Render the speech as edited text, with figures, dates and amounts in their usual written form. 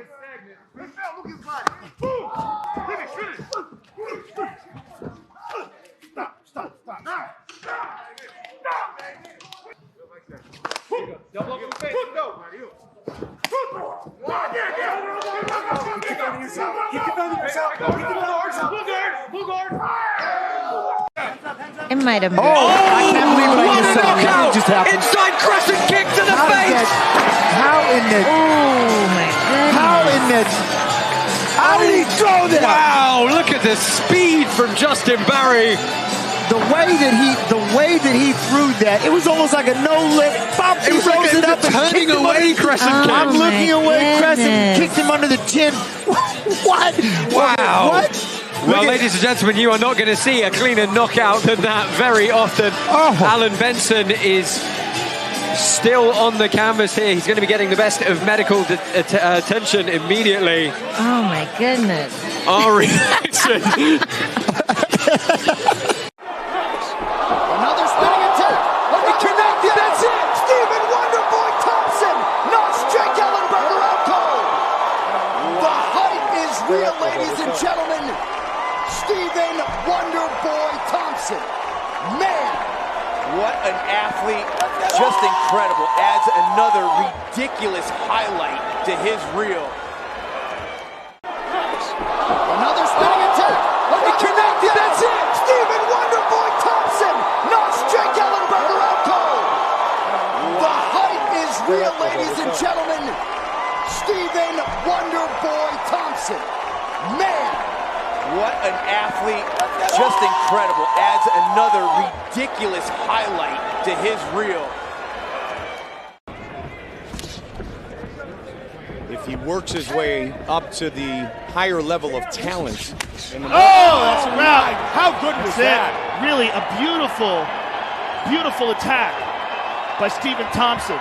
Look at his body. Stop. Double up the face. Go. Full guard. It might have been. I can't believe what I just saw. Knockout. What just happened? Inside crescent kick to the face. How in the? Oh my goodness. How in the? How did he throw that? Wow! Look at the speed from Justin Barry. The way that he threw that, it was almost like a no-lift. It was like a turning away crescent kick. I'm looking away, crescent, kicked him under the chin. What? Wow. What? Well, ladies and gentlemen, you are not going to see a cleaner knockout than that very often. Alan Benson is still on the canvas here. He's going to be getting the best of medical attention immediately. Oh my goodness. Our reaction. Another spinning attack. Connected. That's it. Stephen Wonderboy Thompson knocks Jake Ellenberger out cold. The hype is real, ladies and gentlemen. Stephen Wonderboy Thompson. Man. What an athlete. Just incredible. Adds another ridiculous highlight to his reel. Another spinning attack. Connected. That's it. Stephen Wonderboy Thompson knocks Jake Ellenberger out cold. The hype is real, ladies and gentlemen. Stephen Wonderboy Thompson. Man. What an athlete. Just incredible. Adds another ridiculous highlight to his reel. If he works his way up to the higher level of talent. That's a wrap. How good was that? Really a beautiful attack by Stephen Thompson.